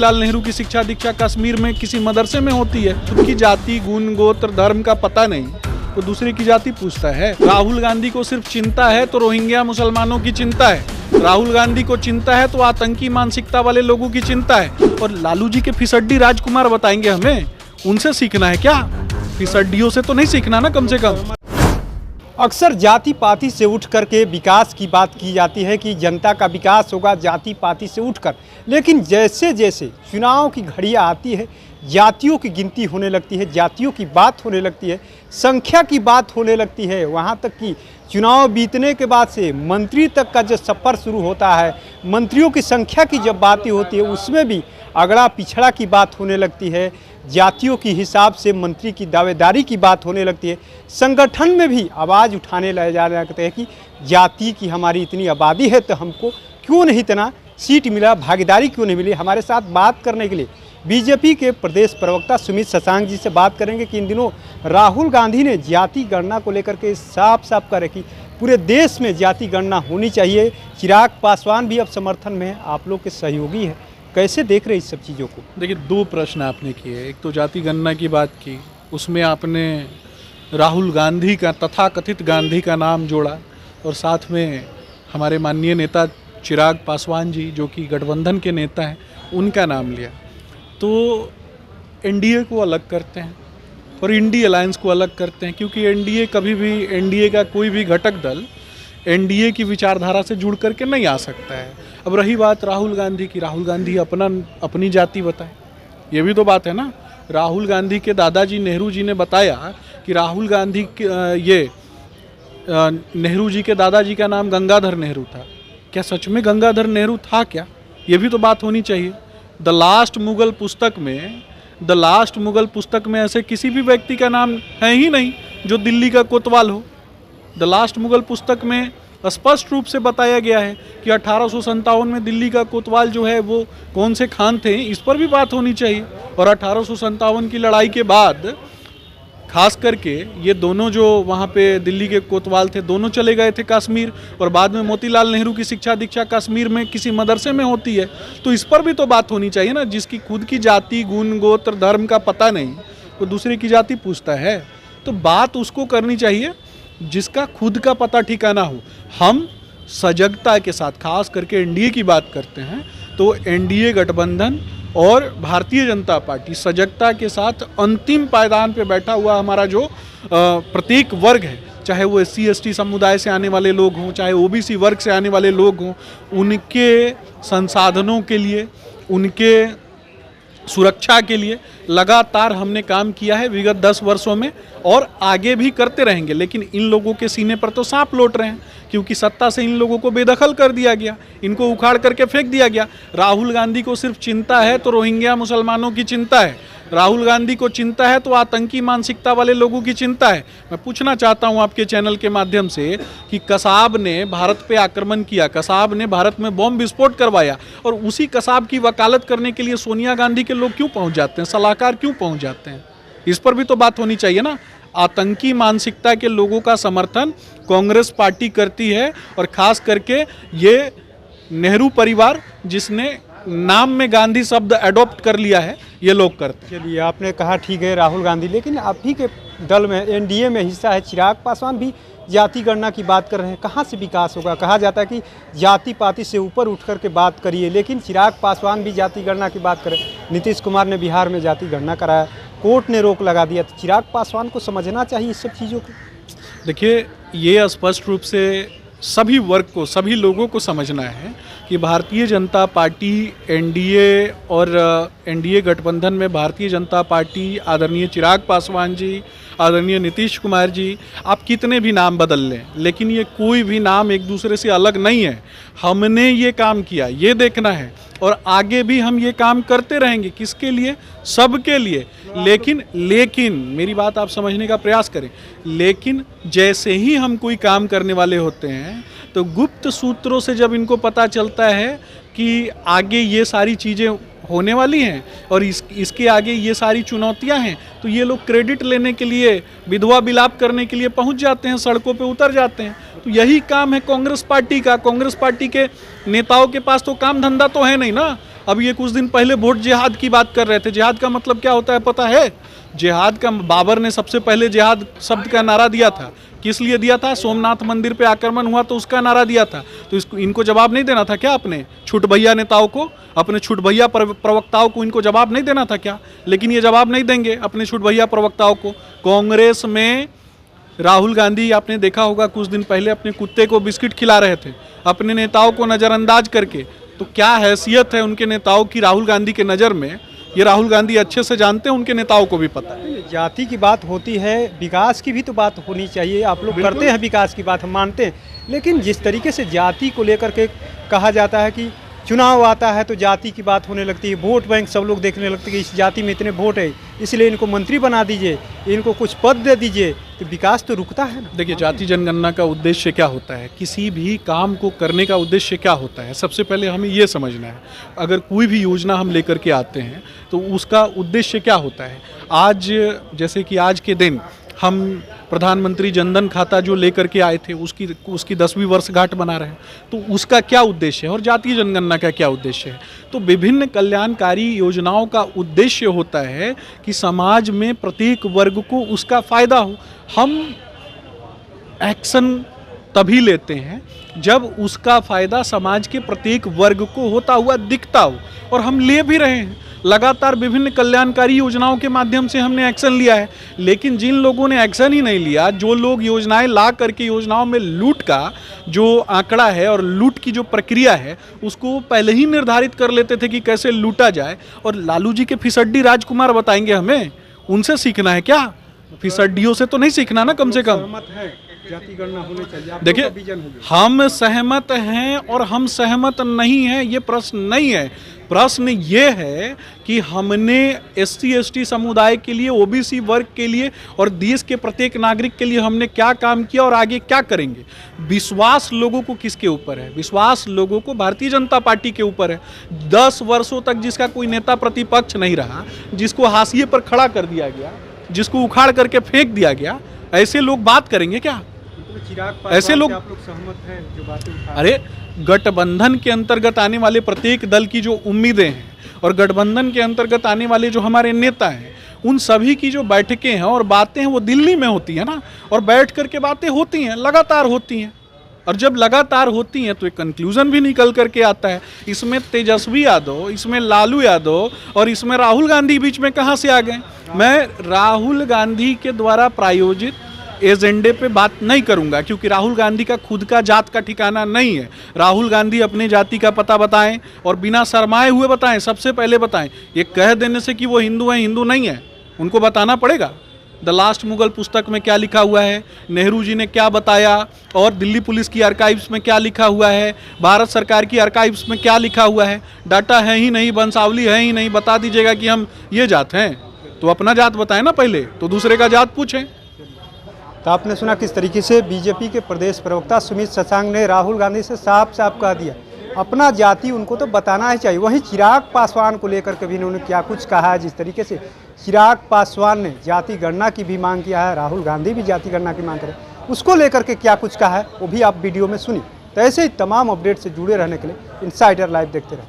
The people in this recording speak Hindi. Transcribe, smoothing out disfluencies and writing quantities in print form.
मोतीलाल नेहरू की शिक्षा दीक्षा कश्मीर में किसी मदरसे में होती है। खुद की जाति, गुण, गोत्र, धर्म का पता नहीं तो दूसरे की जाति पूछता है। राहुल गांधी को सिर्फ चिंता है तो रोहिंग्या मुसलमानों की चिंता है। राहुल गांधी को चिंता है तो आतंकी मानसिकता वाले लोगों की चिंता है। और लालू जी के फिसड्डी राजकुमार बताएंगे हमें, उनसे सीखना है क्या? फिसड्डियों से तो नहीं सीखना ना कम से कम। अक्सर जाति पाति से उठ कर के विकास की बात की जाती है कि जनता का विकास होगा जाति पाति से उठकर, लेकिन जैसे जैसे चुनाव की घड़ियाँ आती है जातियों की गिनती होने लगती है, जातियों की बात होने लगती है, संख्या की बात होने लगती है। वहाँ तक कि चुनाव बीतने के बाद से मंत्री तक का जो सफ़र शुरू होता है, मंत्रियों की संख्या की जब बातें होती है उसमें भी अगड़ा पिछड़ा की बात होने लगती है। जातियों के हिसाब से मंत्री की दावेदारी की बात होने लगती है। संगठन में भी आवाज़ उठाने लगे जा लगते हैं कि जाति की हमारी इतनी आबादी है तो हमको क्यों नहीं इतना सीट मिला, भागीदारी क्यों नहीं मिली। हमारे साथ बात करने के लिए बीजेपी के प्रदेश प्रवक्ता सुमित शशांक जी से बात करेंगे कि इन दिनों राहुल गांधी ने जाति गणना को लेकर के साफ साफ कहा कि पूरे देश में जाति गणना होनी चाहिए। चिराग पासवान भी अब समर्थन में है, आप लोग के सहयोगी है, कैसे देख रहे हैं इस सब चीज़ों को? देखिए, दो प्रश्न आपने किए। एक तो जाति गणना की बात की, उसमें आपने राहुल गांधी का, तथाकथित गांधी का नाम जोड़ा और साथ में हमारे माननीय नेता चिराग पासवान जी जो कि गठबंधन के नेता हैं उनका नाम लिया। तो एनडीए को अलग करते हैं और इंडी अलायंस को अलग करते हैं, क्योंकि एनडीए कभी भी, एनडीए का कोई भी घटक दल एनडीए की विचारधारा से जुड़ करके नहीं आ सकता है। अब रही बात राहुल गांधी की, राहुल गांधी अपनी जाति बताए, ये भी तो बात है ना। राहुल गांधी के दादाजी नेहरू जी ने बताया कि राहुल गांधी नेहरू जी के दादाजी का नाम गंगाधर नेहरू था। क्या सच में गंगाधर नेहरू था क्या? ये भी तो बात होनी चाहिए। द लास्ट मुगल पुस्तक में ऐसे किसी भी व्यक्ति का नाम है ही नहीं जो दिल्ली का कोतवाल हो। द लास्ट मुगल पुस्तक में स्पष्ट रूप से बताया गया है कि 1857 में दिल्ली का कोतवाल जो है वो कौन से खान थे, इस पर भी बात होनी चाहिए। और 1857 की लड़ाई के बाद खास करके ये दोनों जो वहाँ पे दिल्ली के कोतवाल थे, दोनों चले गए थे कश्मीर, और बाद में मोतीलाल नेहरू की शिक्षा दीक्षा कश्मीर में किसी मदरसे में होती है। तो इस पर भी तो बात होनी चाहिए ना। जिसकी खुद की जाति, गुण, गोत्र, धर्म का पता नहीं वो दूसरे की जाति पूछता है, तो बात उसको करनी चाहिए जिसका खुद का पता ठिकाना हो। हम सजगता के साथ, खास करके एनडीए की बात करते हैं, तो एनडीए गठबंधन और भारतीय जनता पार्टी सजगता के साथ अंतिम पायदान पे बैठा हुआ हमारा जो प्रत्येक वर्ग है, चाहे वो SC ST समुदाय से आने वाले लोग हों, चाहे OBC वर्ग से आने वाले लोग हों, उनके संसाधनों के लिए, उनके सुरक्षा के लिए लगातार हमने काम किया है विगत 10 वर्षों में और आगे भी करते रहेंगे। लेकिन इन लोगों के सीने पर तो सांप लौट रहे हैं, क्योंकि सत्ता से इन लोगों को बेदखल कर दिया गया, इनको उखाड़ करके फेंक दिया गया। राहुल गांधी को सिर्फ चिंता है तो रोहिंग्या मुसलमानों की चिंता है। राहुल गांधी को चिंता है तो आतंकी मानसिकता वाले लोगों की चिंता है। मैं पूछना चाहता हूं आपके चैनल के माध्यम से कि कसाब ने भारत पे आक्रमण किया, कसाब ने भारत में बॉम्ब विस्फोट करवाया, और उसी कसाब की वकालत करने के लिए सोनिया गांधी के लोग क्यों पहुंच जाते हैं, सलाहकार क्यों पहुंच जाते हैं? इस पर भी तो बात होनी चाहिए ना। आतंकी मानसिकता के लोगों का समर्थन कांग्रेस पार्टी करती है, और खास करके ये नेहरू परिवार जिसने नाम में गांधी शब्द अडॉप्ट कर लिया है, ये लोग करते हैं। चलिए, आपने कहा ठीक है राहुल गांधी, लेकिन आप ही के दल में एनडीए में हिस्सा है चिराग पासवान भी जाति गणना की बात कर रहे हैं। कहाँ से विकास होगा? कहा जाता है कि जाति पाति से ऊपर उठ कर के बात करिए, लेकिन चिराग पासवान भी जाति गणना की बात करें। नीतीश कुमार ने बिहार में जाति गणना कराया, कोर्ट ने रोक लगा दिया, तो चिराग पासवान को समझना चाहिए इस सब चीज़ों को। देखिए, ये स्पष्ट रूप से सभी वर्ग को, सभी लोगों को समझना है कि भारतीय जनता पार्टी, एनडीए और एनडीए गठबंधन में भारतीय जनता पार्टी, आदरणीय चिराग पासवान जी, आदरणीय नीतीश कुमार जी, आप कितने भी नाम बदल लें, लेकिन ये कोई भी नाम एक दूसरे से अलग नहीं है। हमने ये काम किया, ये देखना है, और आगे भी हम ये काम करते रहेंगे। किसके लिए? सबके लिए। लेकिन मेरी बात आप समझने का प्रयास करें। लेकिन जैसे ही हम कोई काम करने वाले होते हैं तो गुप्त सूत्रों से जब इनको पता चलता है कि आगे ये सारी चीज़ें होने वाली हैं और इसके आगे ये सारी चुनौतियां हैं, तो ये लोग क्रेडिट लेने के लिए, विधवा विलाप करने के लिए पहुंच जाते हैं, सड़कों पे उतर जाते हैं। तो यही काम है कांग्रेस पार्टी का। कांग्रेस पार्टी के नेताओं के पास तो काम धंधा तो है नहीं ना। अब ये कुछ दिन पहले वोट जिहाद की बात कर रहे थे। जिहाद का मतलब क्या होता है पता है? जिहाद का, बाबर ने सबसे पहले जिहाद शब्द का नारा दिया था। किस लिए दिया था? सोमनाथ मंदिर पे आक्रमण हुआ तो उसका नारा दिया था। तो इसको, इनको जवाब नहीं देना था क्या? अपने छुट भैया नेताओं को, अपने छुट भैया प्रवक्ताओं को इनको जवाब नहीं देना था क्या? लेकिन ये जवाब नहीं देंगे अपने छुट भैया प्रवक्ताओं को। कांग्रेस में राहुल गांधी, आपने देखा होगा कुछ दिन पहले अपने कुत्ते को बिस्किट खिला रहे थे अपने नेताओं को नज़रअंदाज करके। तो क्या हैसियत है उनके नेताओं की राहुल गांधी के नज़र में? ये राहुल गांधी अच्छे से जानते हैं, उनके नेताओं को भी पता है। जाति की बात होती है, विकास की भी तो बात होनी चाहिए। आप लोग करते हैं विकास की बात, हम मानते हैं, लेकिन जिस तरीके से जाति को लेकर के कहा जाता है कि चुनाव आता है तो जाति की बात होने लगती है, वोट बैंक सब लोग देखने लगते हैं कि इस जाति में इतने वोट है इसलिए इनको मंत्री बना दीजिए, इनको कुछ पद दे दीजिए, तो विकास तो रुकता है ना। देखिए, जाति जनगणना का उद्देश्य क्या होता है? किसी भी काम को करने का उद्देश्य क्या होता है? सबसे पहले हमें ये समझना है। अगर कोई भी योजना हम लेकर के आते हैं तो उसका उद्देश्य क्या होता है? आज जैसे कि आज के दिन हम प्रधानमंत्री जनधन खाता जो लेकर के आए थे उसकी 10वीं वर्षगांठ मना रहे हैं, तो उसका क्या उद्देश्य है और जातीय जनगणना का क्या उद्देश्य है? तो विभिन्न कल्याणकारी योजनाओं का उद्देश्य होता है कि समाज में प्रत्येक वर्ग को उसका फायदा हो। हम एक्शन तभी लेते हैं जब उसका फायदा समाज के प्रत्येक वर्ग को होता हुआ दिखता हो, और हम ले भी रहे हैं। लगातार विभिन्न कल्याणकारी योजनाओं के माध्यम से हमने एक्शन लिया है, लेकिन जिन लोगों ने एक्शन ही नहीं लिया, जो लोग योजनाएं ला करके योजनाओं में लूट का जो आंकड़ा है और लूट की जो प्रक्रिया है उसको पहले ही निर्धारित कर लेते थे कि कैसे लूटा जाए, और लालू जी के फिसड्डी राजकुमार बताएंगे हमें, उनसे सीखना है क्या? फिसड्डियों से तो नहीं सीखना ना, कम से कम। जाति गणना होनी चाहिए। देखिए, हम सहमत हैं और हम सहमत नहीं हैं, ये प्रश्न नहीं है। प्रश्न ये है कि हमने SC ST समुदाय के लिए, OBC वर्ग के लिए और देश के प्रत्येक नागरिक के लिए हमने क्या काम किया और आगे क्या करेंगे। विश्वास लोगों को किसके ऊपर है? विश्वास लोगों को भारतीय जनता पार्टी के ऊपर है। 10 वर्षों तक जिसका कोई नेता प्रतिपक्ष नहीं रहा, जिसको हाशिए पर खड़ा कर दिया गया, जिसको उखाड़ करके फेंक दिया गया, ऐसे लोग बात करेंगे क्या? ऐसे लोग, आप लोग सहमत हैं जो बातें उठा? अरे, गठबंधन के अंतर्गत आने वाले प्रत्येक दल की जो उम्मीदें हैं और गठबंधन के अंतर्गत आने वाले जो हमारे नेता हैं, उन सभी की जो बैठकें हैं और बातें हैं वो दिल्ली में होती है ना, और बैठ करके बातें होती हैं, लगातार होती हैं। और जब लगातार होती हैं तो एक कंक्लूजन भी निकल करके आता है। इसमें तेजस्वी यादव, इसमें लालू यादव और इसमें राहुल गांधी बीच में कहाँ से आ गए? मैं राहुल गांधी के द्वारा प्रायोजित एजेंडे पे बात नहीं करूंगा, क्योंकि राहुल गांधी का खुद का जात का ठिकाना नहीं है। राहुल गांधी अपने जाति का पता बताएं और बिना शर्माए हुए बताएं, सबसे पहले बताएं। ये कह देने से कि वो हिंदू हैं, हिंदू नहीं है, उनको बताना पड़ेगा। द लास्ट मुगल पुस्तक में क्या लिखा हुआ है, नेहरू जी ने क्या बताया, और दिल्ली पुलिस की आर्काइव्स में क्या लिखा हुआ है, भारत सरकार की आर्काइव्स में क्या लिखा हुआ है। डाटा है ही नहीं, वंशावली है ही नहीं, बता दीजिएगा कि हम ये जात हैं, तो अपना जात बताएं ना पहले, तो दूसरे का जात पूछें। तो आपने सुना किस तरीके से बीजेपी के प्रदेश प्रवक्ता सुमित शशांक ने राहुल गांधी से साफ साफ कह दिया अपना जाति उनको तो बताना ही चाहिए। वहीं चिराग पासवान को लेकर के भी इन्होंने क्या कुछ कहा है। जिस तरीके से चिराग पासवान ने जाति गणना की भी मांग किया है, राहुल गांधी भी जाति गणना की मांग करें, उसको लेकर के क्या कुछ कहा है वो भी आप वीडियो में सुनिए। तो ऐसे ही तमाम अपडेट से जुड़े रहने के लिए इनसाइडर लाइव देखते रहें।